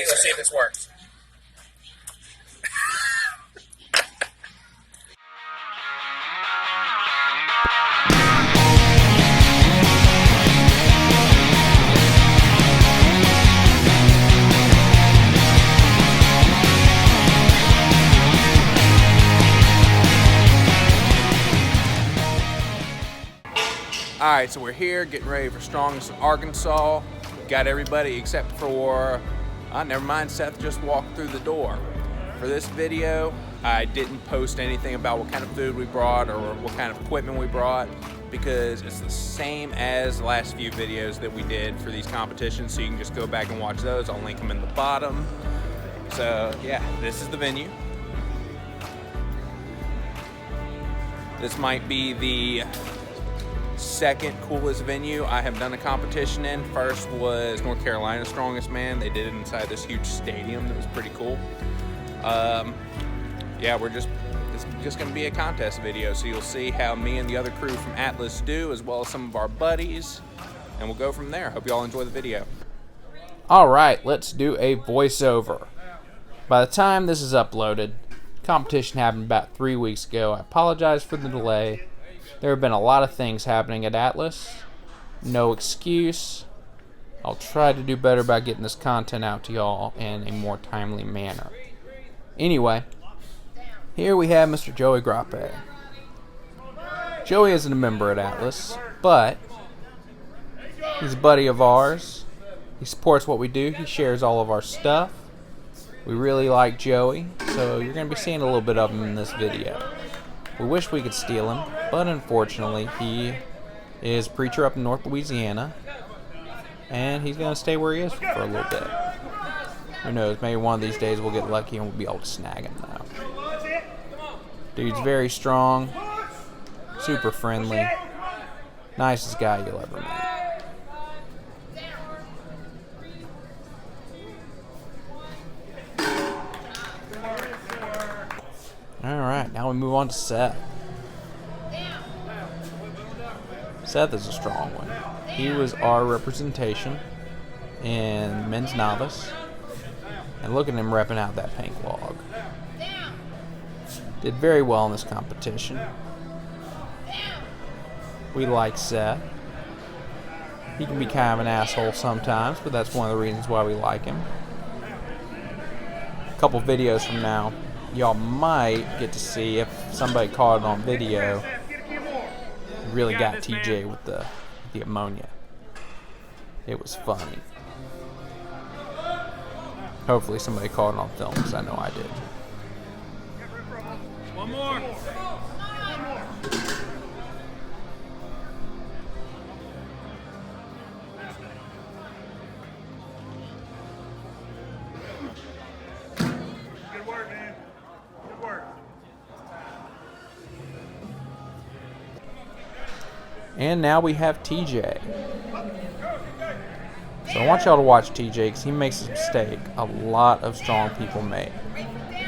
ready? Let's see if this works. Alright, so we're here getting ready for Strongest Arkansas. Got everybody except for, never mind, Seth just walked through the door. For this video, I didn't post anything about what kind of food we brought or what kind of equipment we brought because it's the same as the last few videos that we did for these competitions, so you can just go back and watch those. I'll link them in the bottom. So yeah, this is the venue. This might be the second coolest venue I have done a competition in. First was North Carolina's Strongest Man. They did it inside this huge stadium that was pretty cool. Yeah, it's just gonna be a contest video, so you'll see how me and the other crew from Atlas do, as well as some of our buddies, and we'll go from there. Hope you all enjoy the video. Alright, let's do a voiceover. By the time this is uploaded, competition happened about 3 weeks ago. I apologize for the delay. There have been a lot of things happening at Atlas. No excuse. I'll try to do better by getting this content out to y'all in a more timely manner. Anyway, here we have Mr. Joey Grappe. Joey isn't a member at Atlas, but he's a buddy of ours. He supports what we do. He shares all of our stuff. We really like Joey, so you're going to be seeing a little bit of him in this video. We wish we could steal him, but unfortunately he is a preacher up in North Louisiana, and he's going to stay where he is for a little bit. Who knows, maybe one of these days we'll get lucky and we'll be able to snag him though. Dude's very strong, super friendly, nicest guy you'll ever meet. Alright, now we move on to Seth. Seth is a strong one. He was our representation in men's novice. And look at him repping out that pink log. Did very well in this competition. We like Seth. He can be kind of an asshole sometimes, but that's one of the reasons why we like him. A couple videos from now, y'all might get to see if somebody caught it on video. Really got TJ with the ammonia. It was funny. Hopefully somebody caught it on film, because I know I did. One more. Good work, man. Good work. And now we have TJ. So I want y'all to watch TJ because he makes a mistake a lot of strong people make.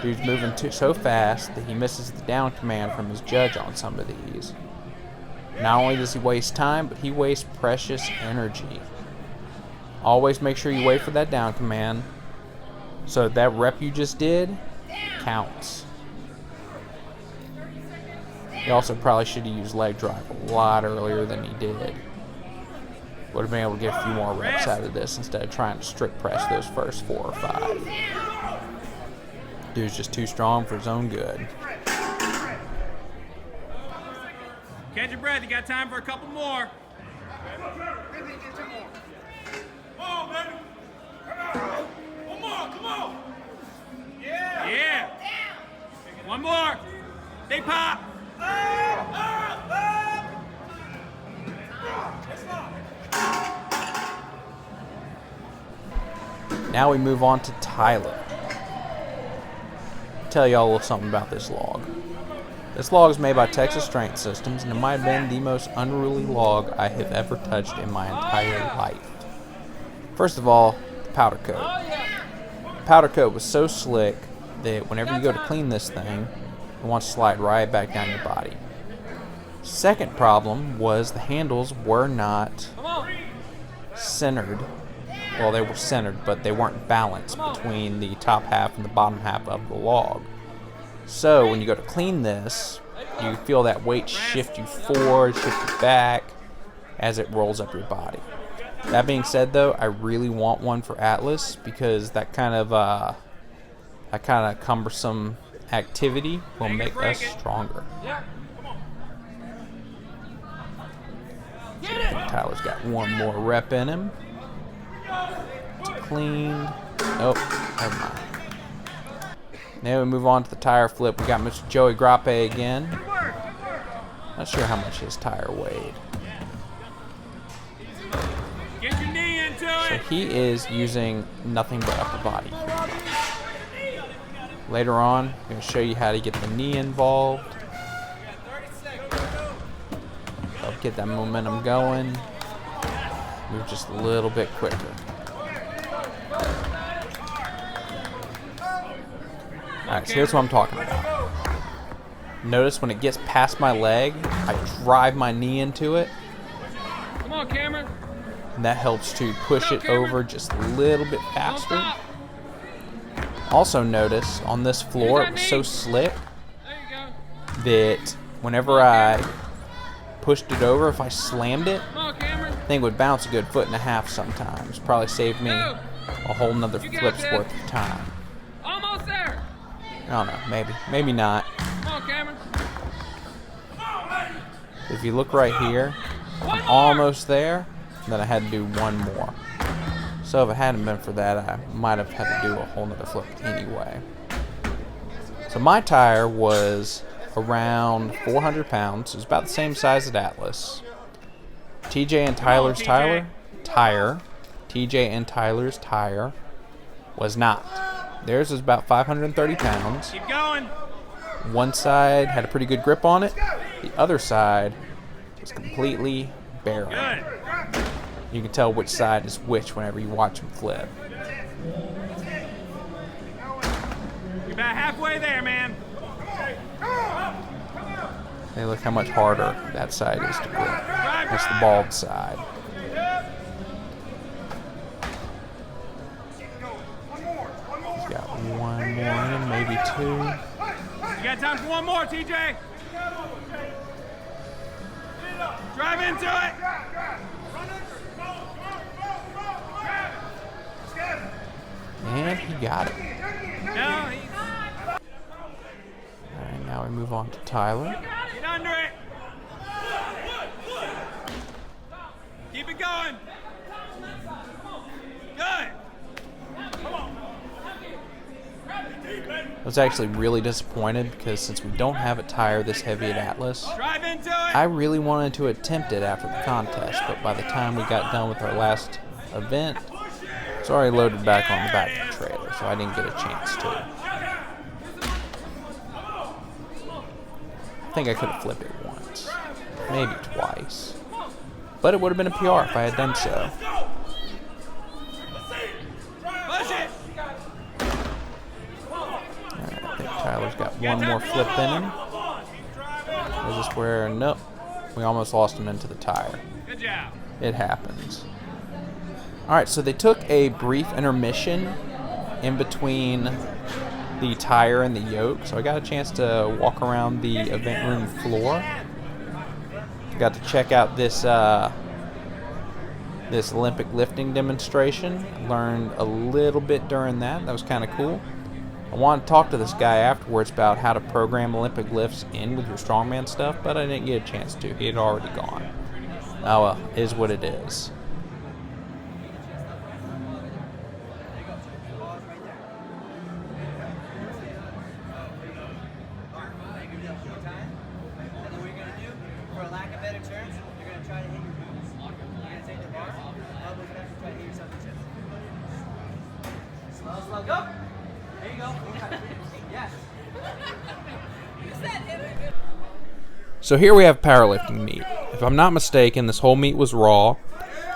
Dude's moving so fast that he misses the down command from his judge on some of these. Not only does he waste time, but he wastes precious energy. Always make sure you wait for that down command so that rep you just did counts. He also probably should have used leg drive a lot earlier than he did. Would have been able to get a few more reps out of this instead of trying to strict press those first 4 or 5. Dude's just too strong for his own good. Catch your breath. You got time for a couple more. Come on, baby. One more. Come on. Yeah. One more. They pop. Now we move on to Tyler. Tell y'all a little something about this log. This log is made by Texas Strength Systems, and it might have been the most unruly log I have ever touched in my entire life. First of all, the powder coat. The powder coat was so slick that whenever you go to clean this thing, it wants to slide right back down your body. Second problem was the handles were not centered well, they were centered, but they weren't balanced between the top half and the bottom half of the log. So when you go to clean this, you feel that weight shift you forward, shift you back as it rolls up your body. That being said, though, I really want one for Atlas because that kind of cumbersome activity will make us stronger. So I think Tyler's got one more rep in him. It's cleaned. Nope, never mind. Now we move on to the tire flip. We got Mr. Joey Grappe again. Not sure how much his tire weighed. Get your knee into So it. he is using nothing but upper body. Later on, I'm going to show you how to get the knee involved. Help get that momentum going. Move just a little bit quicker. Alright, so here's what I'm talking about. Notice when it gets past my leg, I drive my knee into it. Come on, Cameron. And that helps to push it over just a little bit Don't faster. stop. Also notice on this floor it was so slick There you go. that whenever I pushed it over, if I slammed it, Come on, Cameron. I think it would bounce a good 1.5 foot sometimes. Probably saved me a whole nother You got flip's this. worth of time. Almost there. I don't know, maybe not. Come on, Cameron. If you look right here, One I'm more. almost there, then I had to do one more. So if it hadn't been for that, I might have had to do a whole nother flip anyway. So my tire was around 400 pounds. It was about the same size as Atlas. TJ and Tyler's TJ. TJ and Tyler's tire was not. Theirs was about 530 pounds. Keep going. One side had a pretty good grip on it. The other side was completely barren. Good. You can tell which side is which whenever you watch them flip. You're about halfway there, man. Hey, look how much harder that side is to grip. That's the bald side. He's got one more in, maybe two. You got time for one more, TJ. Drive into it. And he got it. No, he's Alright, now we move on to Tyler. get under it. Keep it going. Good. I was actually really disappointed because since we don't have a tire this heavy at Atlas, Drive into it. I really wanted to attempt it after the contest, but by the time we got done with our last event, it's already loaded back on the back of the trailer, so I didn't get a chance to. I think I could have flipped it once, maybe twice, but it would have been a PR if I had done so. Push it. Alright, I think Tyler's got one more flip in him. Is this where? Nope. We almost lost him into the tire. Good job. It happens. Alright, so they took a brief intermission in between the tire and the yoke, so I got a chance to walk around the event room floor. Got to check out this this Olympic lifting demonstration. Learned a little bit during that. That was kind of cool. I wanted to talk to this guy afterwards about how to program Olympic lifts in with your strongman stuff, but I didn't get a chance to. He had already gone. Oh well, is what it is. So here we have powerlifting meet. If I'm not mistaken, this whole meet was raw.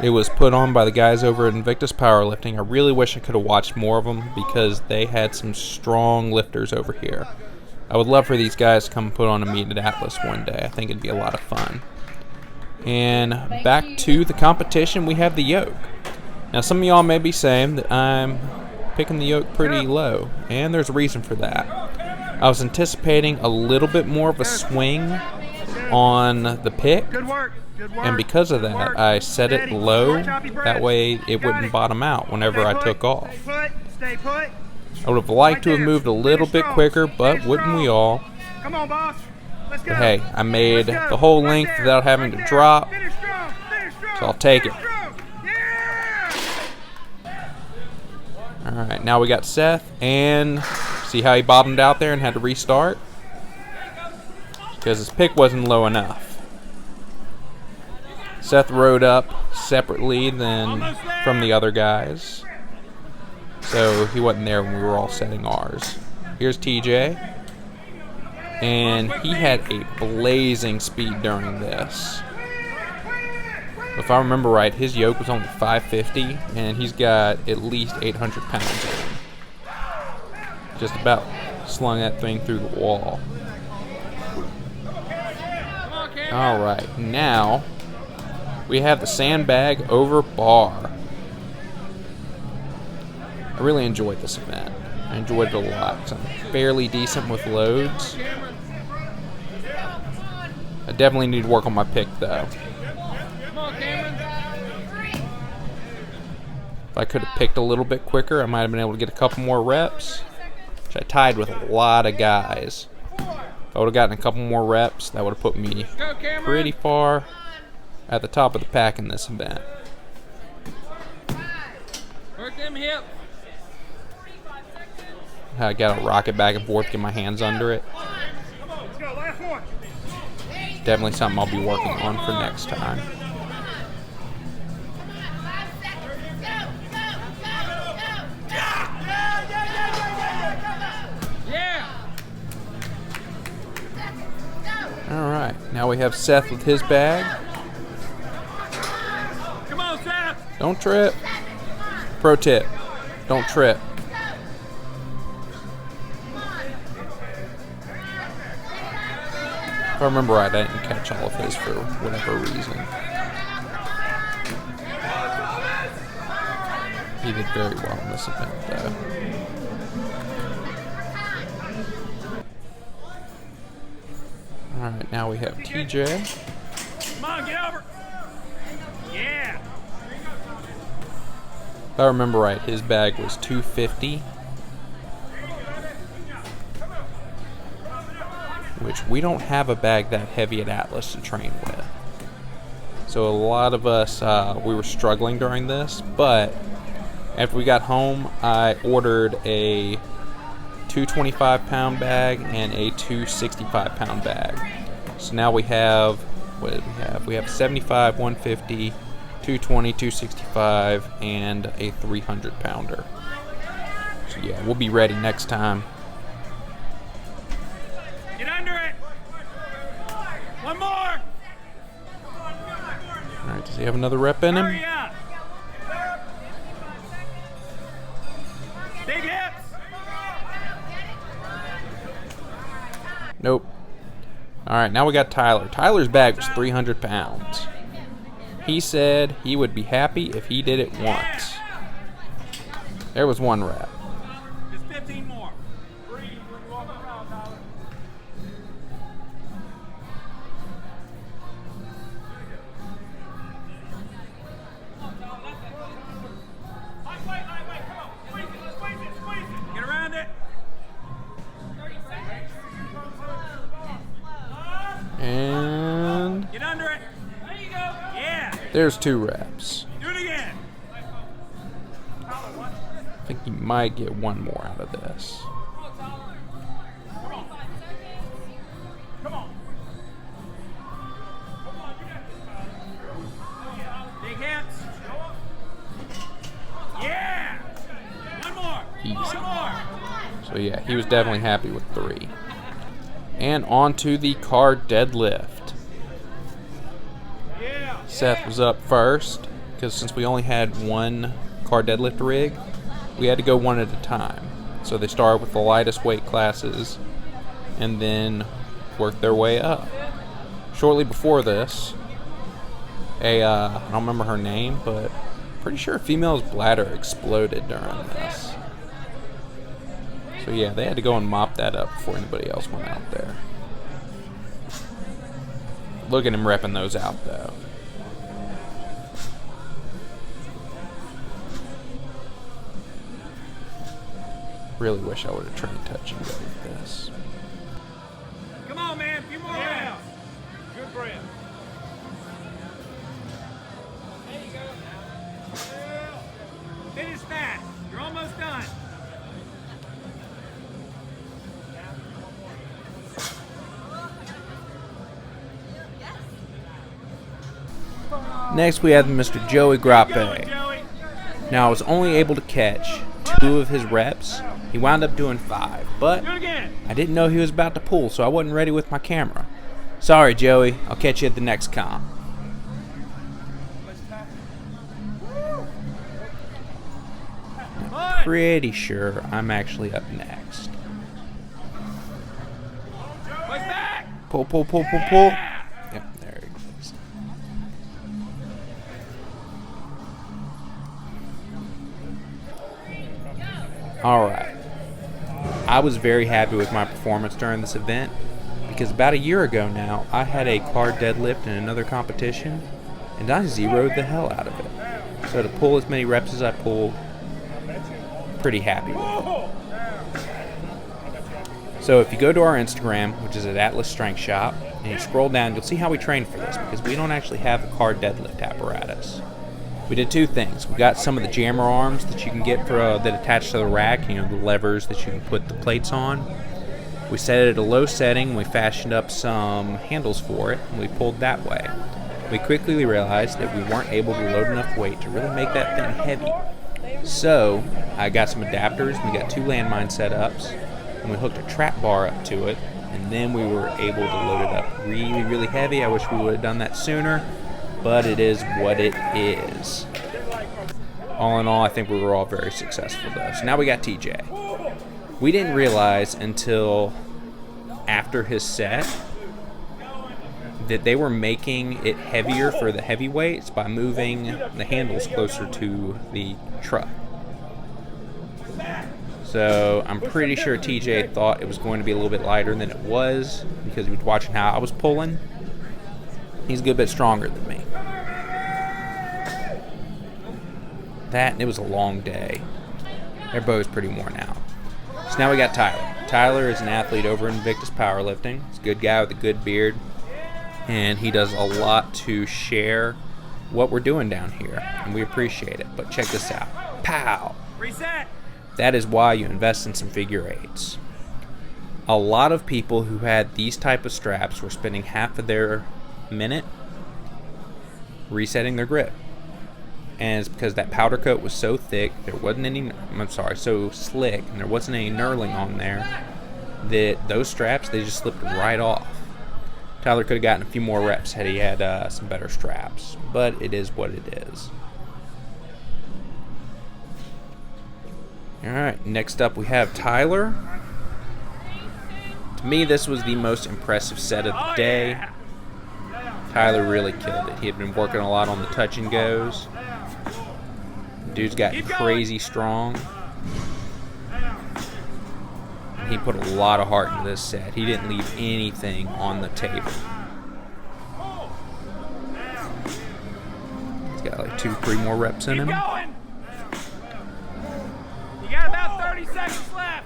It was put on by the guys over at Invictus Powerlifting. I really wish I could have watched more of them because they had some strong lifters over here. I would love for these guys to come put on a meet at Atlas one day. I think it'd be a lot of fun. And back to the competition, we have the yoke. Now, some of y'all may be saying that I'm picking the yoke pretty low, and there's a reason for that. I was anticipating a little bit more of a swing on the pick, and because of that, I set it low. That way, it wouldn't bottom out whenever I took off. I would have liked to have moved a little bit quicker, but wouldn't we all? Come on, boss. Let's go. But hey, I made the whole length without having to drop, so I'll take it. Alright, now we got Seth, and see how he bottomed out there and had to restart? Because his pick wasn't low enough. Seth rode up separately than from the other guys, so he wasn't there when we were all setting ours. Here's TJ, and he had a blazing speed during this. If I remember right, his yoke was only 550, and he's got at least 800 pounds in him. Just about slung that thing through the wall. Alright, now we have the Sandbag over bar. I really enjoyed this event. I enjoyed it a lot because I'm fairly decent with loads. I definitely need to work on my pick though. If I could have picked a little bit quicker, I might have been able to get a couple more reps, which I tied with a lot of guys. If I would have gotten a couple more reps, that would have put me pretty far at the top of the pack in this event. Work them hips. I gotta rock it back and forth, get my hands under it. Let's go. Last one. Definitely something I'll be working on for next time. Alright, now we have Seth with his bag. Come on, Seth. Don't trip. Pro tip, don't trip. If I remember right, I didn't catch all of his for whatever reason. He did very well in this event, though. Alright, now we have TJ. Come on, get over. Yeah. If I remember right, his bag was 250. Which we don't have a bag that heavy at Atlas to train with. So a lot of us, we were struggling during this, but after we got home, I ordered a 225 pound bag and a 265 pound bag. So now we have, what did we have? We have 75, 150, 220, 265, and a 300 pounder. So yeah, we'll be ready next time. Get under it. One more. Alright, does he have another rep in him? Hurry up. Big hips. Nope. Alright, now we got Tyler. Tyler's bag was 300 pounds. He said he would be happy if he did it once. There was one rep. Just 15 more. Get around it. And Get under it. There you go. Yeah. there's 2 reps. Do it again. I think you might get one more out of this. Come on. Big hips. Yeah. One more. Easy. One more. So yeah, he was definitely happy with 3. And on to the car deadlift. Yeah. Seth was up first, because since we only had one car deadlift rig, we had to go one at a time. So they started with the lightest weight classes, and then worked their way up. Shortly before this, I don't remember her name, but Pretty sure a female's bladder exploded during this. So yeah, they had to go and mop that up before anybody else went out there. Look at him repping those out though. Really wish I would have trained touch and go with this. Come on, man. A few more rounds. Good breath. There you go. Finish fast. You're almost done. Next we have Mr. Joey Grappe. Now I was only able to catch 2 of his reps. He wound up doing 5, but I didn't know he was about to pull, so I wasn't ready with my camera. Sorry, Joey. I'll catch you at the next comp. Pretty sure I'm actually up next. Pull, pull, pull, pull, pull. Yep, there it goes. Alright. I was very happy with my performance during this event because about a year ago now, I had a car deadlift in another competition and I zeroed the hell out of it. So to pull as many reps as I pulled, pretty happy with it. So if you go to our Instagram, which is at Atlas Strength Shop, and you scroll down, you'll see how we train for this because we don't actually have a car deadlift apparatus. We did 2 things. We got some of the jammer arms that you can get for that attach to the rack, you know, the levers that you can put the plates on. We set it at a low setting, we fashioned up some handles for it, and we pulled that way. We quickly realized that we weren't able to load enough weight to really make that thing heavy. So I got some adapters, we got 2 landmine setups, and we hooked a trap bar up to it, and then we were able to load it up really, really heavy. I wish we would have done that sooner, but it is what it is. All in all, I think we were all very successful though. So now we got TJ. We didn't realize until after his set that they were making it heavier for the heavyweights by moving the handles closer to the truck. So I'm pretty sure TJ thought it was going to be a little bit lighter than it was because he was watching how I was pulling. He's a good bit stronger than me. That, and it was a long day. They're both pretty worn out. So now we got Tyler. Tyler is an athlete over in Invictus Powerlifting. He's a good guy with a good beard. And he does a lot to share what we're doing down here. And we appreciate it. But check this out. Pow! Reset. That is why you invest in some figure eights. A lot of people who had these type of straps were spending half of their minute resetting their grip. And it's because that powder coat was so thick, so slick, and there wasn't any knurling on there, that those straps, they just slipped right off. Tyler could have gotten a few more reps had he had some better straps, but it is what it is. Alright, next up we have Tyler. To me, this was the most impressive set of the day. Tyler really killed it. He had been working a lot on the touch and goes. Dude's got crazy strong. He put a lot of heart into this set. He didn't leave anything on the table. He's got like 2-3 more reps in him. Keep going. You got about 30 seconds left.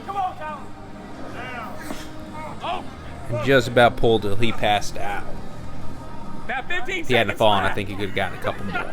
Come on, Tyler. Oh. And just about pulled till he passed out. About 15 seconds. If he hadn't fallen, I think he could have gotten a couple more.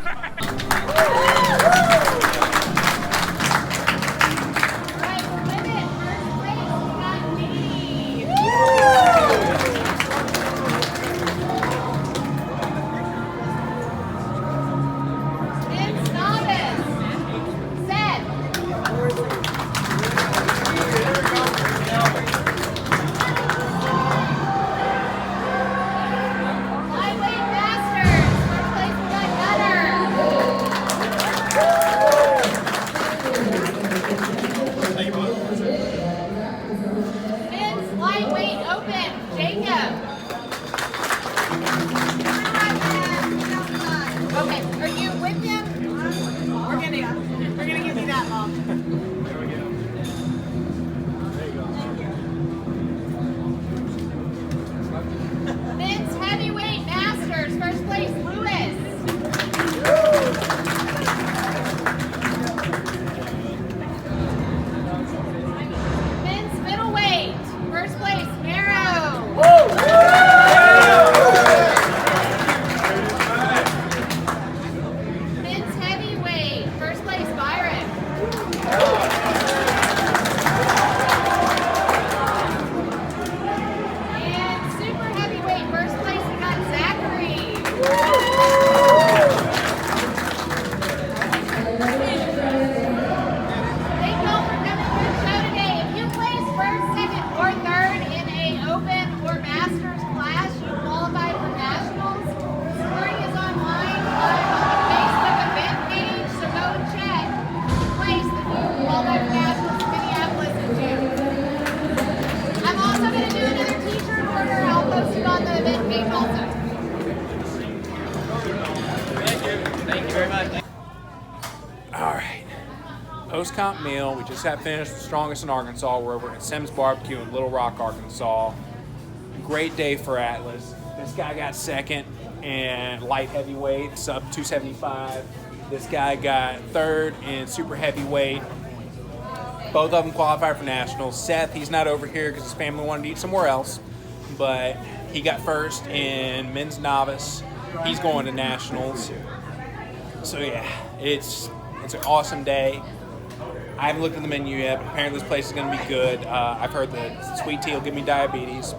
Okay, are you with him? We're gonna give you that, Mom. Men's heavyweight masters, first place, Lewis. Men's middleweight, first place, Marrow. Men's heavyweight, first place, Byron. And super heavyweight, first place, we got Zachary. Thank you all for coming to the show today. If you place first, second, or third in a open or master's class, you qualify for nationals. Scoring is online on the Facebook event page, so go and check. Place if you qualify for nationals in Minneapolis in June. I'm also going to do another t-shirt order. I'll post it on the event page also. Thank you very much. All right. Post-comp meal. We just got finished with Strongest in Arkansas. We're over at Sims Barbecue in Little Rock, Arkansas. Great day for Atlas. This guy got second in light heavyweight, sub 275. This guy got third in super heavyweight. Both of them qualified for nationals. Seth, he's not over here because his family wanted to eat somewhere else, but he got first in men's novice. He's going to nationals. So yeah, it's an awesome day. I haven't looked at the menu yet, but apparently this place is going to be good. I've heard that sweet tea will give me diabetes,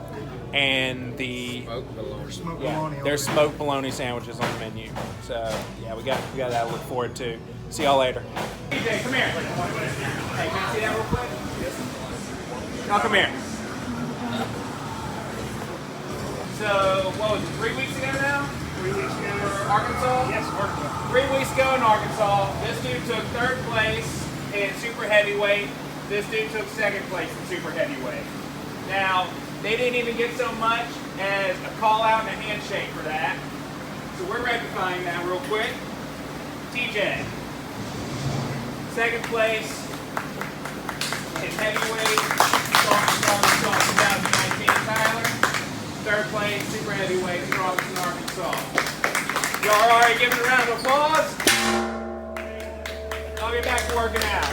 and there's smoked bologna sandwiches on the menu. So yeah, we got that to look forward to. See y'all later. DJ, come here. Hey, can you see that real quick? Yes. Now come here. So what was it? 3 weeks ago now? 3 weeks ago for Arkansas? Yes, Arkansas. 3 weeks ago in Arkansas, this dude took third place in super heavyweight. This dude took second place in super heavyweight. Now, they didn't even get so much as a call out and a handshake for that. So we're rectifying that real quick. TJ, second place in heavyweight, strongest 2019 Tyler. Third place, super heavyweight, strongest in Arkansas. Y'all are already giving a round of applause? I'll get back to working out.